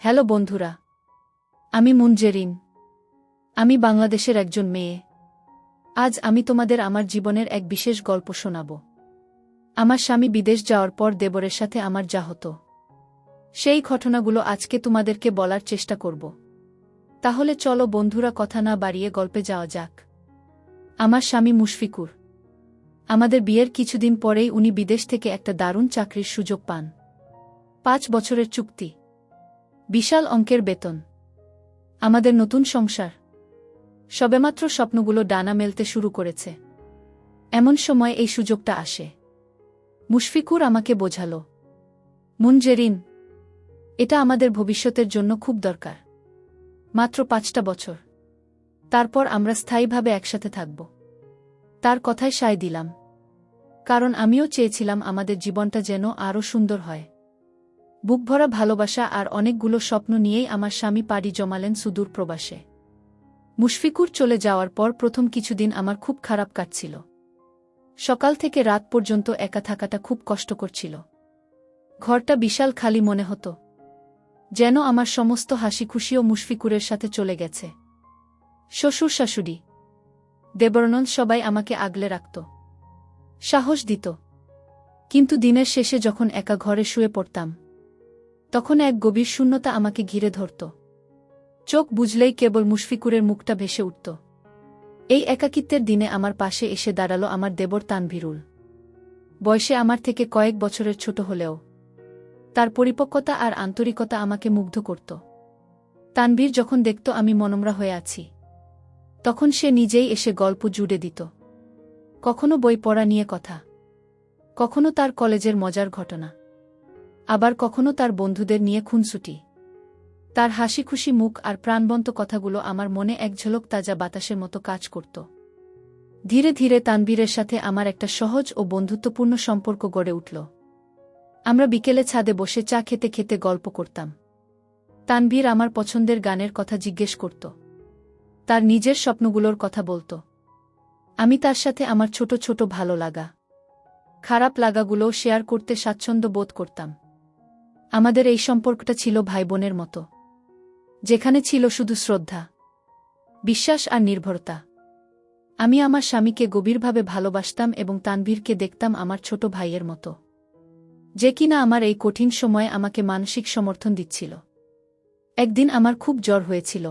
Hello বন্ধুরা, আমি মুনজেরিন। আমি বাংলাদেশের একজন মেয়ে। আজ আমি তোমাদের আমার জীবনের এক বিশেষ গল্প শোনাব। আমার স্বামী বিদেশ যাওয়ার পর দেবরের সাথে আমার যা হতো, সেই ঘটনাগুলো আজকে তোমাদেরকে বলার চেষ্টা করব। তাহলে চলো বন্ধুরা, কথা না বাড়িয়ে গল্পে যাওয়া যাক। আমার স্বামী মুশফিকুর। আমাদের বিয়ের কিছুদিন পরেই উনি বিদেশ থেকে একটা দারুণ চাকরির সুযোগ পান। 5 বছরের চুক্তি, বিশাল অঙ্কের বেতন, আমাদের নতুন সংসার, সবেমাত্র স্বপ্নগুলো ডানা মেলতে শুরু করেছে। এমন সময় এই সুযোগটা আসে। মুশফিকুর আমাকে বোঝাল, মুনজেরিন, এটা আমাদের ভবিষ্যতের জন্য খুব দরকার। মাত্র 5টা বছর, তারপর আমরা স্থায়ীভাবে একসাথে থাকব। তার কথায় সায় দিলাম, কারণ আমিও চেয়েছিলাম আমাদের জীবনটা যেন আরও সুন্দর হয়। বুকভরা ভালোবাসা আর অনেকগুলো স্বপ্ন নিয়েই আমার স্বামী পাড়ি জমালেন সুদূর প্রবাসে। মুশফিকুর চলে যাওয়ার পর প্রথম কিছুদিন আমার খুব খারাপ কাটছিল। সকাল থেকে রাত পর্যন্ত একা থাকাটা খুব কষ্টকর ছিল। ঘরটা বিশাল খালি মনে হতো, যেন আমার সমস্ত হাসি খুশিও মুশফিকুরের সাথে চলে গেছে। শ্বশুর শাশুড়ি, দেবরনন্দ সবাই আমাকে আগলে রাখত, সাহস দিত। কিন্তু দিনের শেষে যখন একা ঘরে শুয়ে পড়তাম, তখন এক গভীর শূন্যতা আমাকে ঘিরে ধরত। চোখ বুঝলেই কেবল মুশফিকুরের মুখটা ভেসে উঠত। এই একাকিত্বের দিনে আমার পাশে এসে দাঁড়ালো আমার দেবর তানভীরুল। বয়সে আমার থেকে কয়েক বছরের ছোট হলেও তার পরিপক্কতা আর আন্তরিকতা আমাকে মুগ্ধ করত। তানভীর যখন দেখত আমি মনমরা হয়ে আছি, তখন সে নিজেই এসে গল্প জুড়ে দিত। কখনো বই পড়া নিয়ে কথা, কখনো তার কলেজের মজার ঘটনা, আবার কখনো তার বন্ধুদের নিয়ে খুনসুটি। তার হাসি খুশি মুখ আর প্রাণবন্ত কথাগুলো আমার মনে এক ঝলক তাজা বাতাসের মতো কাজ করত। ধীরে ধীরে তানভীরের সাথে আমার একটা সহজ ও বন্ধুত্বপূর্ণ সম্পর্ক গড়ে উঠল। আমরা বিকেলে ছাদে বসে চা খেতে খেতে গল্প করতাম। তানভীর আমার পছন্দের গানের কথা জিজ্ঞেস করত, তার নিজের স্বপ্নগুলোর কথা বলত। আমি তার সাথে আমার ছোট ছোট ভালো লাগা, খারাপ লাগাগুলোও শেয়ার করতে স্বাচ্ছন্দ্য বোধ করতাম। আমাদের এই সম্পর্কটা ছিল ভাই বোনের মতো, যেখানে ছিল শুধু শ্রদ্ধা, বিশ্বাস আর নির্ভরতা। আমি আমার স্বামীকে গভীরভাবে ভালোবাসতাম এবং তানভীরকে দেখতাম আমার ছোট ভাইয়ের মতো, যে কিনা আমার এই কঠিন সময়ে আমাকে মানসিক সমর্থন দিচ্ছিল। একদিন আমার খুব জ্বর হয়েছিল।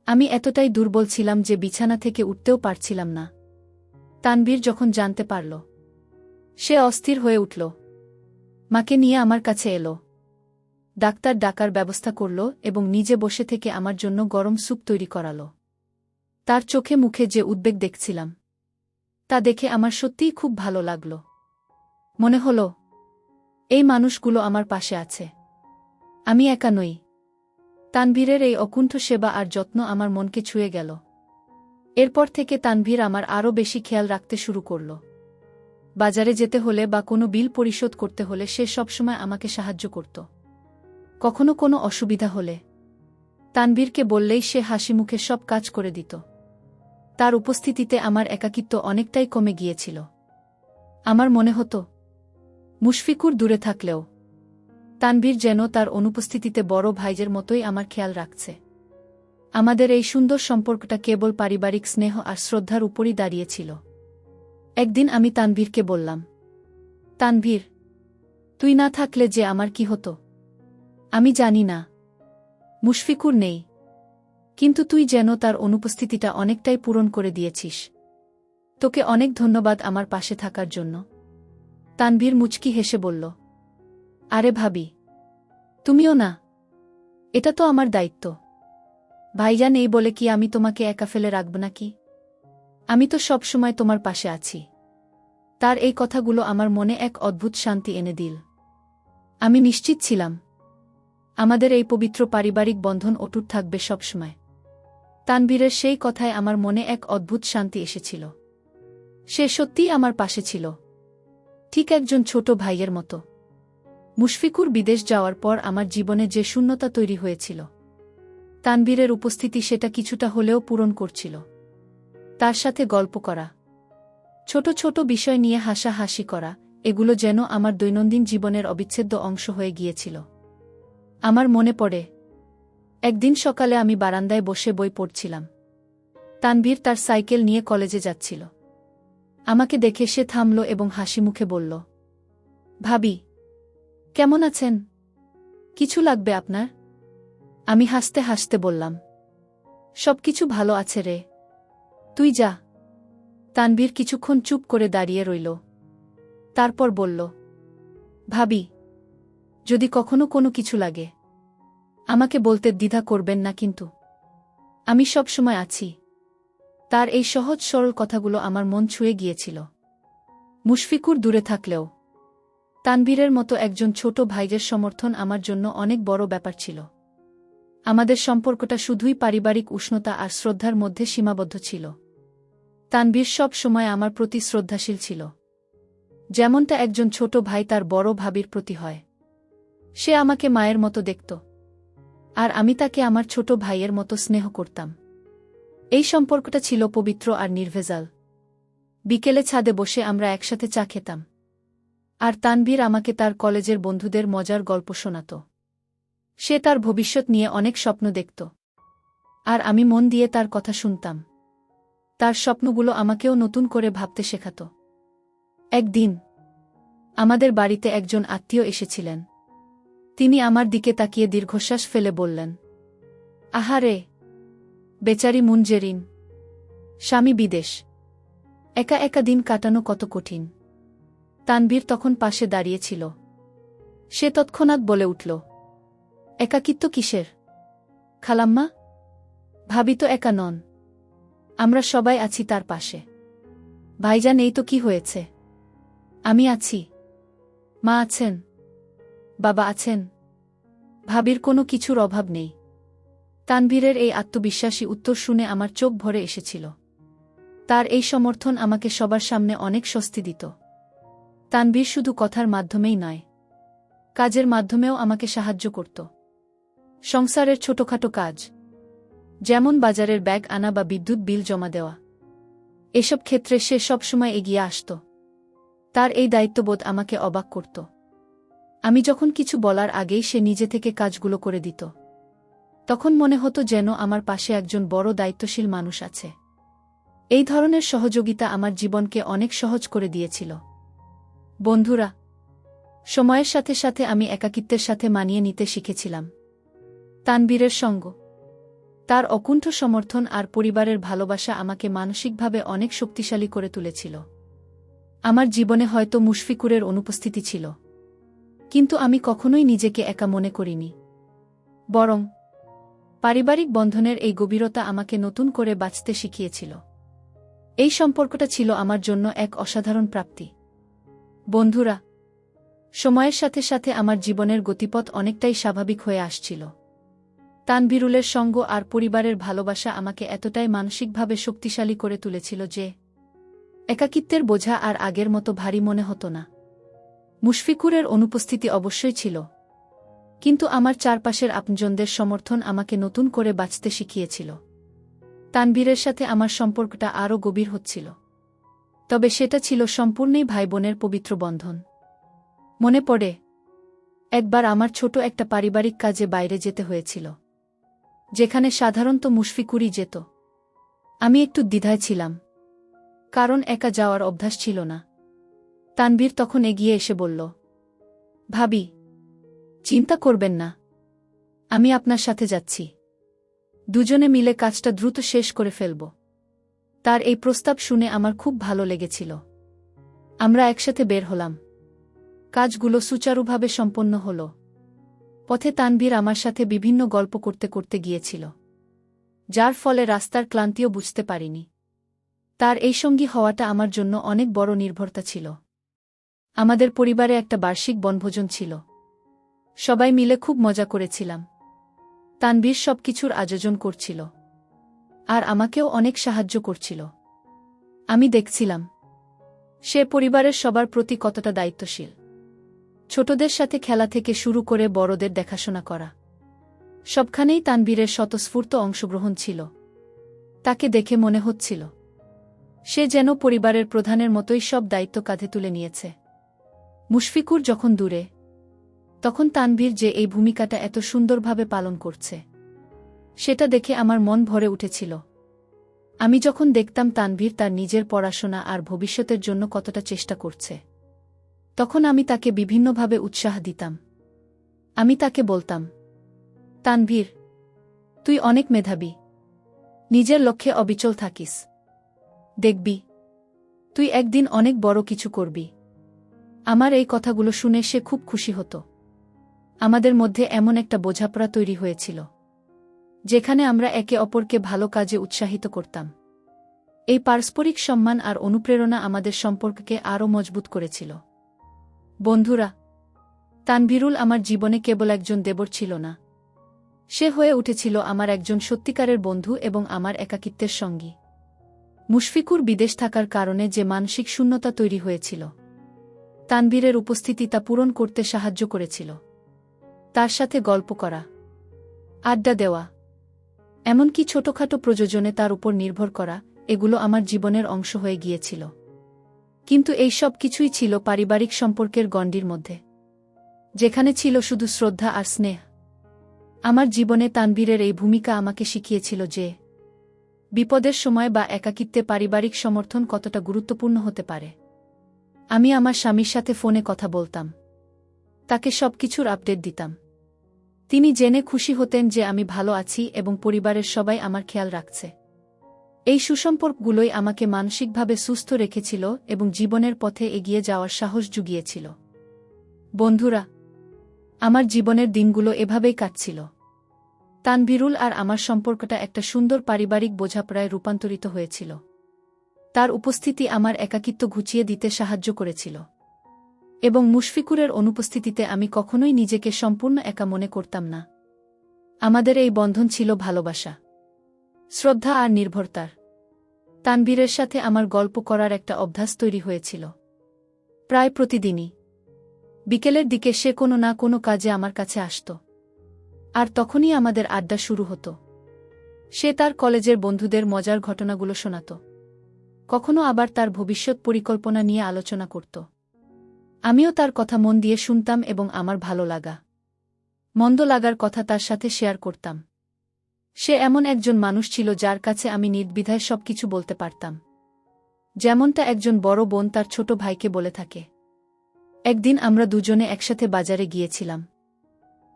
আমি এতটাই দুর্বল ছিলাম যে বিছানা থেকে উঠতেও পারছিলাম না। তানভীর যখন জানতে পারল, সে অস্থির হয়ে উঠল। মাকে নিয়ে আমার কাছে এলো, ডাক্তার ডাকার ব্যবস্থা করল এবং নিজে বসে থেকে আমার জন্য গরম স্যুপ তৈরি করাল। তার চোখে মুখে যে উদ্বেগ দেখছিলাম, তা দেখে আমার সত্যিই খুব ভালো লাগল। মনে হল, এই মানুষগুলো আমার পাশে আছে, আমি একা নই। তানভীরের এই অকুণ্ঠ সেবা আর যত্ন আমার মনকে ছুঁয়ে গেল। এরপর থেকে তানভীর আমার আরও বেশি খেয়াল রাখতে শুরু করল। বাজারে যেতে হলে বা কোনো বিল পরিশোধ করতে হলে সে সবসময় আমাকে সাহায্য করত। কখনো কোনো অসুবিধা হলে তানভীরকে বললেই সে হাসিমুখে সব কাজ করে দিত। তার উপস্থিতিতে আমার একাকিত্ব অনেকটাই কমে গিয়েছিল। আমার মনে হতো, মুশফিকুর দূরে থাকলেও তানভীর যেন তার অনুপস্থিতিতে বড় ভাইজের মতোই আমার খেয়াল রাখছে। আমাদের এই সুন্দর সম্পর্কটা কেবল পারিবারিক স্নেহ আর শ্রদ্ধার উপরই দাঁড়িয়েছিল। একদিন আমি তানভীরকে বললাম, তানভীর, তুই না থাকলে যে আমার কি হতো আমি জানি না। মুশফিকুর নেই, কিন্তু তুই যেন তার অনুপস্থিতিটা অনেকটাই পূরণ করে দিয়েছিস। তোকে অনেক ধন্যবাদ আমার পাশে থাকার জন্য। তানভীর মুচকি হেসে বলল, আরে ভাবি, তুমিও না, এটা তো আমার দায়িত্ব। ভাইজান এই বলে কি আমি তোমাকে একা ফেলে রাখব নাকি? আমি তো সব সময় তোমার পাশে আছি। তার এই কথাগুলো আমার মনে এক অদ্ভুত শান্তি এনে দিল। আমি নিশ্চিত ছিলাম, আমাদের এই পবিত্র পারিবারিক বন্ধন অটুট থাকবে সবসময়। তানভীরের সেই কথায় আমার মনে এক অদ্ভুত শান্তি এসেছিল। সে সত্যিই আমার পাশে ছিল, ঠিক একজন ছোট ভাইয়ের মতো। মুশফিকুর বিদেশ যাওয়ার পর আমার জীবনে যে শূন্যতা তৈরি হয়েছিল, তানভীরের উপস্থিতি সেটা কিছুটা হলেও পূরণ করছিল। তার সাথে গল্প করা, ছোট ছোট বিষয় নিয়ে হাসাহাসি করা, এগুলো যেন আমার দৈনন্দিন জীবনের অবিচ্ছেদ্য অংশ হয়ে গিয়েছিল। আমার মনে পড়ে, একদিন সকালে আমি বারান্দায় বসে বই পড়ছিলাম। তানভীর তার সাইকেল নিয়ে কলেজে যাচ্ছিল। আমাকে দেখে সে থামল এবং হাসি মুখে বলল, ভাবি, কেমন আছেন? কিছু লাগবে আপনার? আমি হাসতে হাসতে বললাম, সবকিছু ভালো আছে রে, তুই যা। তানভীর কিছুক্ষণ চুপ করে দাঁড়িয়ে রইল। তারপর বলল, ভাবি, যদি কখনো কোনো কিছু লাগে আমাকে বলতে দ্বিধা করবেন না কিন্তু। আমি সব সময় আছি। তার এই সহজ সরল কথাগুলো আমার মন ছুঁয়ে গিয়েছিল। মুশফিকুর দূরে থাকলেও তানভীরের মতো একজন ছোট ভাইয়ের সমর্থন আমার জন্য অনেক বড় ব্যাপার ছিল। আমাদের সম্পর্কটা শুধুই পারিবারিক উষ্ণতা আর শ্রদ্ধার মধ্যে সীমাবদ্ধ ছিল। তানভীর সব সময় আমার প্রতি শ্রদ্ধাশীল ছিল, যেমনটা একজন ছোট ভাই তার বড় ভাবির প্রতি হয়। সে আমাকে মায়ের মতো দেখত, আর আমি তাকে আমার ছোট ভাইয়ের মতো স্নেহ করতাম। এই সম্পর্কটা ছিল পবিত্র আর নির্ভেজাল। বিকেলে ছাদে বসে আমরা একসাথে চা খেতাম, আর তানভীর আমাকে তার কলেজের বন্ধুদের মজার গল্প শোনাত। সে তার ভবিষ্যৎ নিয়ে অনেক স্বপ্ন দেখত, আর আমি মন দিয়ে তার কথা শুনতাম। তার স্বপ্নগুলো আমাকেও নতুন করে ভাবতে শেখাত। একদিন আমাদের বাড়িতে একজন আত্মীয় এসেছিলেন। তিনি আমার দিকে তাকিয়ে দীর্ঘশ্বাস ফেলে বললেন, আহারে, বেচারি মুনজেরিন, স্বামী বিদেশ, একা একা দিন কাটানো কত কঠিন। তানভীর তখন পাশে দাঁড়িয়েছিল। সে তৎক্ষণাৎ বলে উঠল, একাকিত্ব কিসের খালাম্মা? ভাবি তো একা নন, আমরা সবাই আছি তার পাশে। ভাইজান এই তো কি হয়েছে, আমি আছি, মা আছেন, বাবা আছেন, ভাবির কোনো কিছুর অভাব নেই। তানভীরের এই আত্মবিশ্বাসী উত্তর শুনে আমার চোখ ভরে এসেছিল। তার এই সমর্থন আমাকে সবার সামনে অনেক স্বস্তি দিত। তানভীর শুধু কথার মাধ্যমেই নয়, কাজের মাধ্যমেও আমাকে সাহায্য করত। সংসারের ছোটখাটো কাজ, যেমন বাজারের ব্যাগ আনা বা বিদ্যুৎ বিল জমা দেওয়া, এসব ক্ষেত্রে সে সবসময় এগিয়ে আসত। তার এই দায়িত্ববোধ আমাকে অবাক করত। আমি যখন কিছু বলার আগেই সে নিজে থেকে কাজগুলো করে দিত। তখন মনে হতো যেন আমার পাশে একজন বড় দায়িত্বশীল মানুষ আছে। এই ধরনের সহযোগিতা আমার জীবনকে অনেক সহজ করে দিয়েছিল। বন্ধুরা, সময়ের সাথে সাথে আমি একাকিত্বের সাথে মানিয়ে নিতে শিখেছিলাম। তানভীরের সঙ্গ, তার অকুণ্ঠ সমর্থন আর পরিবারের ভালোবাসা আমাকে মানসিকভাবে অনেক শক্তিশালী করে তুলেছিল। আমার জীবনে হয়তো মুশফিকুরের অনুপস্থিতি ছিল, কিন্তু আমি কখনোই নিজেকে একা মনে করিনি। বরং পারিবারিক বন্ধনের এই গভীরতা আমাকে নতুন করে বাঁচতে শিখিয়েছিল। এই সম্পর্কটা ছিল আমার জন্য এক অসাধারণ প্রাপ্তি। বন্ধুরা, সময়ের সাথে সাথে আমার জীবনের গতিপথ অনেকটাই স্বাভাবিক হয়ে আসছিল। তানভীরুলের সঙ্গ আর পরিবারের ভালোবাসা আমাকে এতটাই মানসিকভাবে শক্তিশালী করে তুলেছিল যে একাকিত্বের বোঝা আর আগের মতো ভারী মনে হতো না। মুশফিকুরের অনুপস্থিতি অবশ্যই ছিল, কিন্তু আমার চারপাশের আপনজনদের সমর্থন আমাকে নতুন করে বাঁচতে শিখিয়েছিল। তানভীরের সাথে আমার সম্পর্কটা আরও গভীর হচ্ছিল, তবে সেটা ছিল সম্পূর্ণই ভাইবোনের পবিত্র বন্ধন। মনে পড়ে, একবার আমার ছোট একটা পারিবারিক কাজে বাইরে যেতে হয়েছিল, যেখানে সাধারণত মুশফিকুরই যেত। আমি একটু দ্বিধায় ছিলাম, কারণ একা যাওয়ার অভ্যাস ছিল না। তানভীর তখন এগিয়ে এসে বলল, ভাবি, চিন্তা করবেন না, আমি আপনার সাথে যাচ্ছি। দুজনে মিলে কাজটা দ্রুত শেষ করে ফেলব। তার এই প্রস্তাব শুনে আমার খুব ভালো লেগেছিল। আমরা একসাথে বের হলাম। কাজগুলো সুচারুভাবে সম্পন্ন হল। পথে তানভীর আমার সাথে বিভিন্ন গল্প করতে করতে গিয়েছিল, যার ফলে রাস্তার ক্লান্তিও বুঝতে পারিনি। তার এই সঙ্গী হওয়াটা আমার জন্য অনেক বড় নির্ভরতা ছিল। আমাদের পরিবারে একটা বার্ষিক বনভোজন ছিল। সবাই মিলে খুব মজা করেছিলাম। তানভীর সবকিছুর আয়োজন করছিল, আর আমাকেও অনেক সাহায্য করছিল। আমি দেখছিলাম সে পরিবারের সবার প্রতি কতটা দায়িত্বশীল। ছোটদের সাথে খেলা থেকে শুরু করে বড়দের দেখাশোনা করা, সবখানেই তানভীরের স্বতঃস্ফূর্ত অংশগ্রহণ ছিল। তাকে দেখে মনে হচ্ছিল সে যেন পরিবারের প্রধানের মতোই সব দায়িত্ব কাঁধে তুলে নিয়েছে। মুশফিকুর যখন দূরে, তখন তানভীর যে এই ভূমিকাটা এত সুন্দরভাবে পালন করছে, সেটা দেখে আমার মন ভরে উঠেছিল। আমি যখন দেখতাম তানভীর তার নিজের পড়াশোনা আর ভবিষ্যতের জন্য কতটা চেষ্টা করছে, তখন আমি তাকে বিভিন্নভাবে উৎসাহ দিতাম। আমি তাকে বলতাম, তানভীর, তুই অনেক মেধাবী, নিজের লক্ষ্যে অবিচল থাকিস, দেখবি তুই একদিন অনেক বড় কিছু করবি। আমার এই কথাগুলো শুনে সে খুব খুশি হতো। আমাদের মধ্যে এমন একটা বোঝাপড়া তৈরি হয়েছিল, যেখানে আমরা একে অপরকে ভালো কাজে উৎসাহিত করতাম। এই পারস্পরিক সম্মান আর অনুপ্রেরণা আমাদের সম্পর্ককে আরও মজবুত করেছিল। বন্ধুরা, তানভীরুল আমার জীবনে কেবল একজন দেবর ছিল না, সে হয়ে উঠেছিল আমার একজন সত্যিকারের বন্ধু এবং আমার একাকিত্বের সঙ্গী। মুশফিকুর বিদেশ থাকার কারণে যে মানসিক শূন্যতা তৈরি হয়েছিল, তানভীরের উপস্থিতি তা পূরণ করতে সাহায্য করেছিল। তার সাথে গল্প করা, আড্ডা দেওয়া, এমনকি ছোটখাটো প্রয়োজনে তার উপর নির্ভর করা, এগুলো আমার জীবনের অংশ হয়ে গিয়েছিল। কিন্তু এই সব কিছুই ছিল পারিবারিক সম্পর্কের গণ্ডির মধ্যে, যেখানে ছিল শুধু শ্রদ্ধা আর স্নেহ। আমার জীবনে তানভীরের এই ভূমিকা আমাকে শিখিয়েছিল যে বিপদের সময় বা একাকিত্বে পারিবারিক সমর্থন কতটা গুরুত্বপূর্ণ হতে পারে। আমি আমার স্বামীর সাথে ফোনে কথা বলতাম, তাকে সবকিছুর আপডেট দিতাম। তিনি জেনে খুশি হতেন যে আমি ভালো আছি এবং পরিবারের সবাই আমার খেয়াল রাখছে। এই সুসম্পর্কগুলোই আমাকে মানসিকভাবে সুস্থ রেখেছিল এবং জীবনের পথে এগিয়ে যাওয়ার সাহস জুগিয়েছিল। বন্ধুরা, আমার জীবনের দিনগুলো এভাবেই কাটছিল। তানভীরুল আর আমার সম্পর্কটা একটা সুন্দর পারিবারিক বোঝাপড়ায় রূপান্তরিত হয়েছিল। তার উপস্থিতি আমার একাকিত্ব ঘুচিয়ে দিতে সাহায্য করেছিল, এবং মুশফিকুরের অনুপস্থিতিতে আমি কখনোই নিজেকে সম্পূর্ণ একা মনে করতাম না। আমাদের এই বন্ধন ছিল ভালোবাসা, শ্রদ্ধা আর নির্ভরতার। তানভীরের সাথে আমার গল্প করার একটা অভ্যাস তৈরি হয়েছিল। প্রায় প্রতিদিনই বিকেলের দিকে সে কোনো না কোনো কাজে আমার কাছে আসত, আর তখনই আমাদের আড্ডা শুরু হতো। সে তার কলেজের বন্ধুদের মজার ঘটনাগুলো শোনাত, কখনো আবার তার ভবিষ্যৎ পরিকল্পনা নিয়ে আলোচনা করত। আমিও তার কথা মন দিয়ে শুনতাম এবং আমার ভালো লাগা, মন্দ লাগার কথা তার সাথে শেয়ার করতাম। সে এমন একজন মানুষ ছিল যার কাছে আমি নির্দ্বিধায় সবকিছু বলতে পারতাম, যেমনটা একজন বড় বোন তার ছোট ভাইকে বলে থাকে। একদিন আমরা দুজনে একসাথে বাজারে গিয়েছিলাম।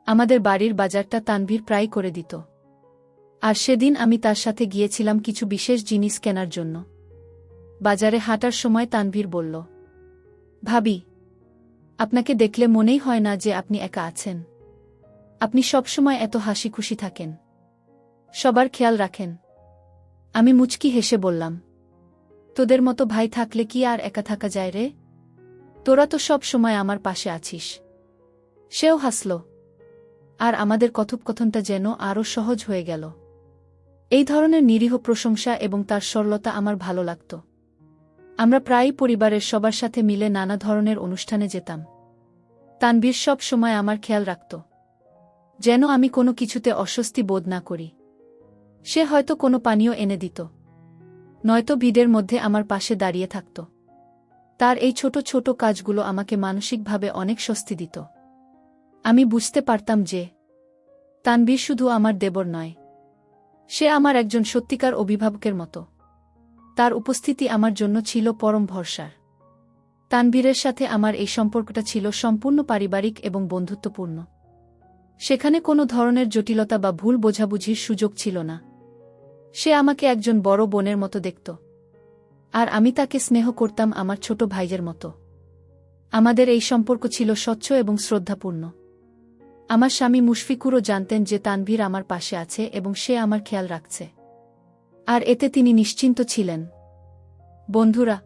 আমাদের বাড়ির বাজারটা তানভীর প্রায় করে দিত, আর সেদিন আমি তার সাথে গিয়েছিলাম কিছু বিশেষ জিনিস কেনার জন্য। বাজারে হাঁটার সময় তানভীর বলল, ভাবি, আপনাকে দেখলে মনেই হয় না যে আপনি একা আছেন। আপনি সবসময় এত হাসি খুশি থাকেন, সবার খেয়াল রাখেন। আমি মুচকি হেসে বললাম, তোদের মতো ভাই থাকলে কি আর একা থাকা যায় রে? তোরা তো সব সময় আমার পাশে আছিস। সেও হাসল, আর আমাদের কথোপকথনটা যেন আরও সহজ হয়ে গেল। এই ধরনের নিরীহ প্রশংসা এবং তার সরলতা আমার ভালো লাগত। আমরা প্রায়ই পরিবারের সবার সাথে মিলে নানা ধরনের অনুষ্ঠানে যেতাম। তানভীর সব সময় আমার খেয়াল রাখত, যেন আমি কোনো কিছুতে অস্বস্তি বোধ না করি। সে হয়তো কোনো পানীয় এনে দিত, নয়তো ভিড়ের মধ্যে আমার পাশে দাঁড়িয়ে থাকত। তার এই ছোট ছোট কাজগুলো আমাকে মানসিকভাবে অনেক স্বস্তি দিত। আমি বুঝতে পারতাম যে তানভীর শুধু আমার দেবর নয়, সে আমার একজন সত্যিকার অভিভাবকের মতো। তার উপস্থিতি আমার জন্য ছিল পরম ভরসার। তানভীরের সাথে আমার এই সম্পর্কটা ছিল সম্পূর্ণ পারিবারিক এবং বন্ধুত্বপূর্ণ। সেখানে কোনো ধরনের জটিলতা বা ভুল বোঝাবুঝির সুযোগ ছিল না। সে আমাকে একজন বড় বোনের মতো দেখত, আর আমি তাকে স্নেহ করতাম আমার ছোট ভাইয়ের মতো। আমাদের এই সম্পর্ক ছিল স্বচ্ছ এবং শ্রদ্ধাপূর্ণ। আমার স্বামী মুশফিকুরও জানতেন যে তানভীর আমার পাশে আছে এবং সে আমার খেয়াল রাখছে, আর এতে তিনি নিশ্চিন্ত ছিলেন। বন্ধুরা,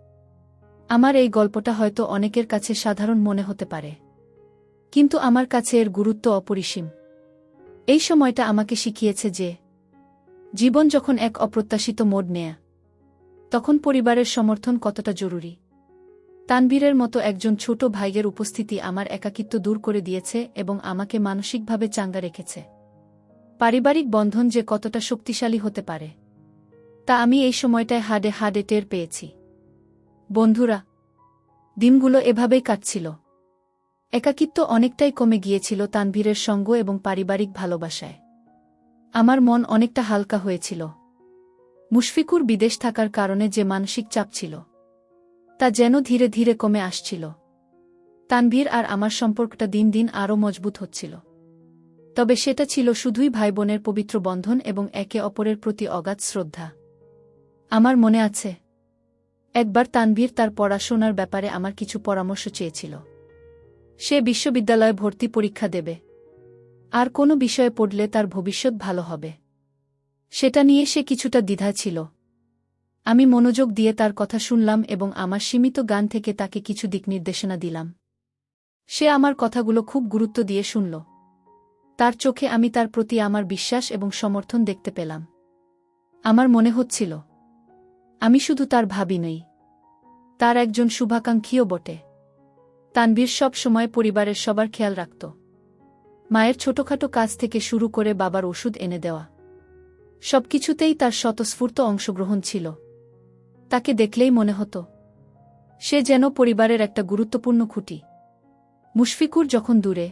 আমার এই গল্পটা হয়তো অনেকের কাছে সাধারণ মনে হতে পারে, কিন্তু আমার কাছে এর গুরুত্ব অপরিসীম। এই সময়টা আমাকে শিখিয়েছে যে জীবন যখন এক অপ্রত্যাশিত মোড় নেয়, তখন পরিবারের সমর্থন কতটা জরুরি। তানভীরের মতো একজন ছোট ভাইয়ের উপস্থিতি আমার একাকিত্ব দূর করে দিয়েছে এবং আমাকে মানসিকভাবে চাঙ্গা রেখেছে। পারিবারিক বন্ধন যে কতটা শক্তিশালী হতে পারে, তা আমি এই সময়টায় হাড়ে হাড়ে টের পেয়েছি। বন্ধুরা, দিনগুলো এভাবেই কাটছিল। একাকিত্ব অনেকটাই কমে গিয়েছিল তানভীরের সঙ্গ এবং পারিবারিক ভালোবাসায়। আমার মন অনেকটা হালকা হয়েছিল। মুশফিকুর বিদেশ থাকার কারণে যে মানসিক চাপ ছিল তা যেন ধীরে ধীরে কমে আসছিল। তানভীর আর আমার সম্পর্কটা দিন দিন আরও মজবুত হচ্ছিল। তবে সেটা ছিল শুধুই ভাইবোনের পবিত্র বন্ধন এবং একে অপরের প্রতি অগাধ শ্রদ্ধা। আমার মনে আছে, একবার তানভীর তার পড়াশোনার ব্যাপারে আমার কিছু পরামর্শ চেয়েছিল। সে বিশ্ববিদ্যালয়ে ভর্তি পরীক্ষা দেবে, আর কোনো বিষয়ে পড়লে তার ভবিষ্যৎ ভালো হবে, সেটা নিয়ে সে কিছুটা দ্বিধায় ছিল। আমি মনোযোগ দিয়ে তার কথা শুনলাম এবং আমার সীমিত জ্ঞান থেকে তাকে কিছু দিকনির্দেশনা দিলাম। সে আমার কথাগুলো খুব গুরুত্ব দিয়ে শুনল। তার চোখে আমি তার প্রতি আমার বিশ্বাস এবং সমর্থন দেখতে পেলাম। আমার মনে হচ্ছিল, আমি শুধু তার ভাবি নই, তার একজন শুভাকাঙ্ক্ষীও বটে। তানভীর সব সময় পরিবারের সবার খেয়াল রাখত। মায়ের ছোটখাটো কাজ থেকে শুরু করে বাবার ওষুধ এনে দেওয়া, সবকিছুতেই তার স্বতঃস্ফূর্ত অংশগ্রহণ ছিল। তাকে দেখলেই মনে হতো সে যেন পরিবারের একটা গুরুত্বপূর্ণ খুঁটি। মুশফিকুর যখন দূরে,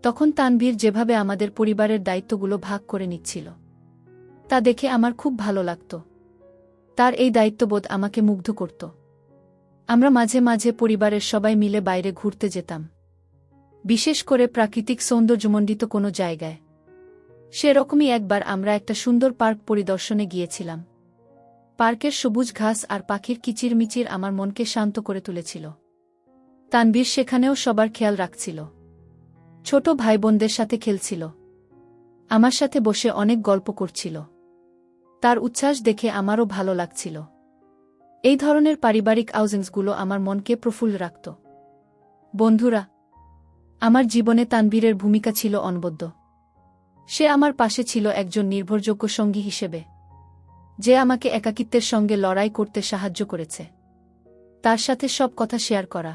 তখন তানভীর যেভাবে আমাদের পরিবারের দায়িত্বগুলো ভাগ করে নিচ্ছিল তা দেখে আমার খুব ভালো লাগত। তার এই দায়িত্ববোধ আমাকে মুগ্ধ করত। আমরা মাঝে মাঝে পরিবারের সবাই মিলে বাইরে ঘুরতে যেতাম, বিশেষ করে প্রাকৃতিক সৌন্দর্যমণ্ডিত কোনো জায়গায়। সেরকমই একবার আমরা একটা সুন্দর পার্ক পরিদর্শনে গিয়েছিলাম। পার্কের সবুজ ঘাস আর পাখির কিচিরমিচির আমার মনকে শান্ত করে তুলেছিল। তানভীর সেখানেও সবার খেয়াল রাখছিল, ছোট ভাইবোনদের সাথে খেলছিল, আমার সাথে বসে অনেক গল্প করছিল। তার উচ্ছ্বাস দেখে আমারও ভালো লাগছিল। এই ধরনের পারিবারিক আউটিংসগুলো আমার মনকে প্রফুল্ল রাখত। বন্ধুরা, আমার জীবনে তানভীরের ভূমিকা ছিল অনবদ্য। সে আমার পাশে ছিল একজন নির্ভরযোগ্য সঙ্গী হিসেবে, যে আমাকে একাকিত্বের সঙ্গে লড়াই করতে সাহায্য করেছে। তার সাথে সব কথা শেয়ার করা,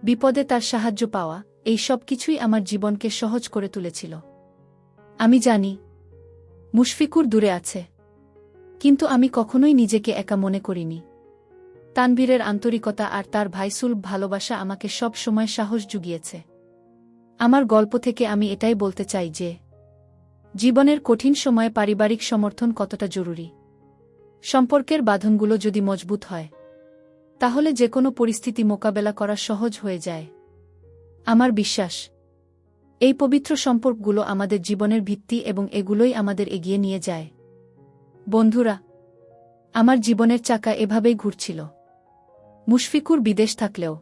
বিপদে তার সাহায্য পাওয়া, এই সব কিছুই আমার জীবনকে সহজ করে তুলেছিল। আমি জানি মুশফিকুর দূরে আছে, কিন্তু আমি কখনোই নিজেকে একা মনে করিনি। তানভীরের আন্তরিকতা আর তার ভাইসুলভ ভালোবাসা আমাকে সব সময় সাহস জুগিয়েছে। আমার গল্প থেকে আমি এটাই বলতে চাই যে জীবনের কঠিন সময়ে পারিবারিক সমর্থন কতটা জরুরি। সম্পর্কের বাঁধনগুলো যদি মজবুত হয়, তাহলে যে কোনো পরিস্থিতি মোকাবেলা করা সহজ হয়ে যায়। আমার বিশ্বাস, এই পবিত্র সম্পর্কগুলো আমাদের জীবনের ভিত্তি এবং এগুলোই আমাদের এগিয়ে নিয়ে যায়। বন্ধুরা, আমার জীবনের চাকা এভাবেই ঘুরছিল। মুশফিকুর বিদেশ থাকলেও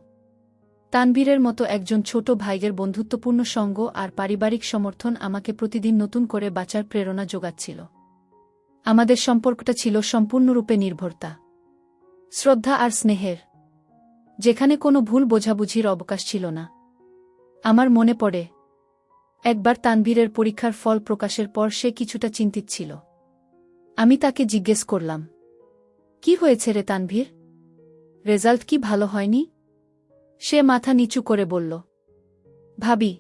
তানভীরের মতো একজন ছোট ভাইয়ের বন্ধুত্বপূর্ণ সঙ্গ আর পারিবারিক সমর্থন আমাকে প্রতিদিন নতুন করে বাঁচার প্রেরণা যোগাচ্ছিল। আমাদের সম্পর্কটা ছিল সম্পূর্ণরূপে নির্ভরতা, শ্রদ্ধা আর স্নেহের, যেখানে কোনো ভুল বোঝাবুঝির অবকাশ ছিল না। আমার মনে পড়ে, একবার তানভীরের পরীক্ষার ফল প্রকাশের পর সে কিছুটা চিন্তিত ছিল। আমি তাকে জিজ্ঞেস করলাম, কি হয়েছে রে তানভীর, রেজাল্ট কি ভালো হয়নি? সে মাথা নিচু করে বলল, ভাবি,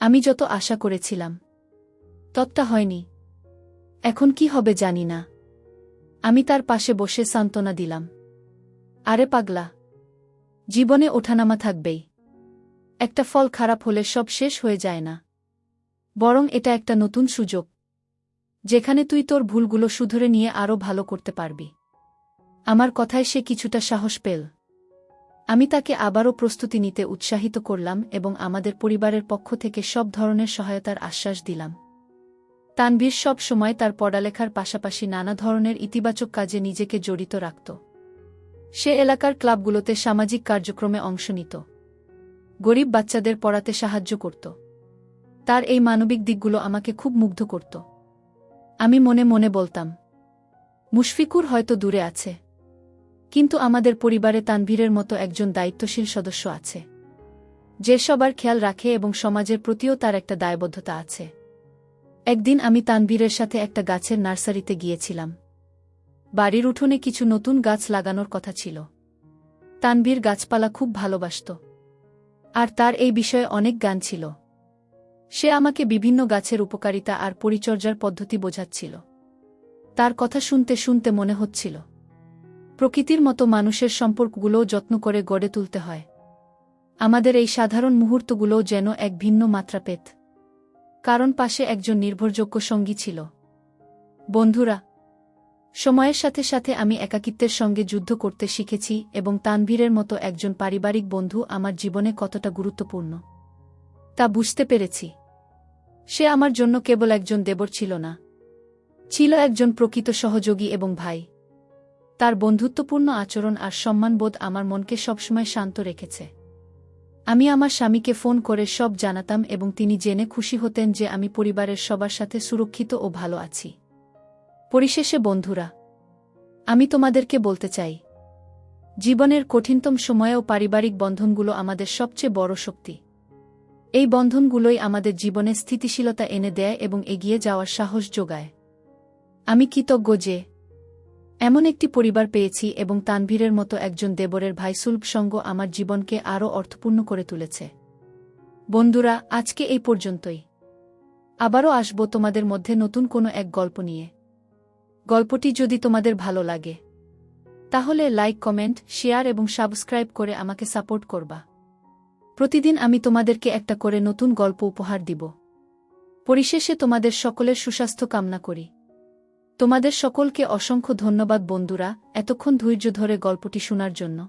আমি যত আশা করেছিলাম ততটা হয়নি। এখন কি হবে জানি না। আমি তার পাশে বসে সান্ত্বনা দিলাম, আরে পাগলা, জীবনে ওঠানামা থাকবেই। একটা ফল খারাপ হলে সব শেষ হয়ে যায় না, বরং এটা একটা নতুন সুযোগ, যেখানে তুই তোর ভুলগুলো শুধরে নিয়ে আরও ভালো করতে পারবি। আমার কথায় সে কিছুটা সাহস পেল। আমি তাকে আবারও প্রস্তুতি নিতে উৎসাহিত করলাম এবং আমাদের পরিবারের পক্ষ থেকে সব ধরনের সহায়তার আশ্বাস দিলাম। তানভীর সব সময় তার পড়ালেখার পাশাপাশি নানা ধরনের ইতিবাচক কাজে নিজেকে জড়িত রাখত। সে এলাকার ক্লাবগুলোতে সামাজিক কার্যক্রমে অংশ নিত, গরিব বাচ্চাদের পড়াতে সাহায্য করত। তার এই মানবিক দিকগুলো আমাকে খুব মুগ্ধ করত। আমি মনে মনে বলতাম, মুশফিকুর হয়তো দূরে আছে, কিন্তু আমাদের পরিবারে তানভীরের মতো একজন দায়িত্বশীল সদস্য আছে, যে সবার খেয়াল রাখে এবং সমাজের প্রতিও তার একটা দায়বদ্ধতা আছে। একদিন আমি তানভীরের সাথে একটা গাছের নার্সারিতে গিয়েছিলাম। বাড়ির উঠোনে কিছু নতুন গাছ লাগানোর কথা ছিল। তানভীর গাছপালা খুব ভালোবাসত, আর তার এই বিষয়ে অনেক জ্ঞান ছিল। সে আমাকে বিভিন্ন গাছের উপকারিতা আর পরিচর্যার পদ্ধতি বোঝাচ্ছিল। তার কথা শুনতে শুনতে মনে হচ্ছিল, প্রকৃতির মতো মানুষের সম্পর্কগুলোও যত্ন করে গড়ে তুলতে হয়। আমাদের এই সাধারণ মুহূর্তগুলোও যেন এক ভিন্ন মাত্রা পেত, কারণ পাশে একজন নির্ভরযোগ্য সঙ্গী ছিল। বন্ধুরা, সময়ের সাথে সাথে আমি একাকিত্বের সঙ্গে যুদ্ধ করতে শিখেছি এবং তানভীরের মতো একজন পারিবারিক বন্ধু আমার জীবনে কতটা গুরুত্বপূর্ণ তা বুঝতে পেরেছি। সে আমার জন্য কেবল একজন দেবর ছিল না, ছিল একজন প্রকৃত সহযোগী এবং ভাই। তার বন্ধুত্বপূর্ণ আচরণ আর সম্মানবোধ আমার মনকে সবসময় শান্ত রেখেছে। আমি আমার স্বামীকে ফোন করে সব জানাতাম এবং তিনি জেনে খুশি হতেন যে আমি পরিবারের সবার সাথে সুরক্ষিত ও ভালো আছি। পরিশেষে বন্ধুরা, আমি তোমাদেরকে বলতে চাই, জীবনের কঠিনতম সময়েও পারিবারিক বন্ধনগুলো আমাদের সবচেয়ে বড় শক্তি। এই বন্ধনগুলোই আমাদের জীবনে স্থিতিশীলতা এনে দেয় এবং এগিয়ে যাওয়ার সাহস যোগায়। আমি কৃতজ্ঞ যে এমন একটি পরিবার পেয়েছি এবং তানভীরের মতো একজন দেবরের ভাইসুলভ সঙ্গ আমার জীবনকে আরও অর্থপূর্ণ করে তুলেছে। বন্ধুরা, আজকে এই পর্যন্তই। আবারও আসব তোমাদের মধ্যে নতুন কোনো এক গল্প নিয়ে। গল্পটি যদি তোমাদের ভালো লাগে তাহলে লাইক, কমেন্ট, শেয়ার এবং সাবস্ক্রাইব করে আমাকে সাপোর্ট করবা। প্রতিদিন আমি তোমাদেরকে একটা করে নতুন গল্প উপহার দিব। পরিশেষে তোমাদের সকলের সুস্বাস্থ্য কামনা করি। তোমাদের সকলকে অসংখ্য ধন্যবাদ বন্ধুরা, এতক্ষণ ধৈর্য ধরে গল্পটি শোনার জন্য।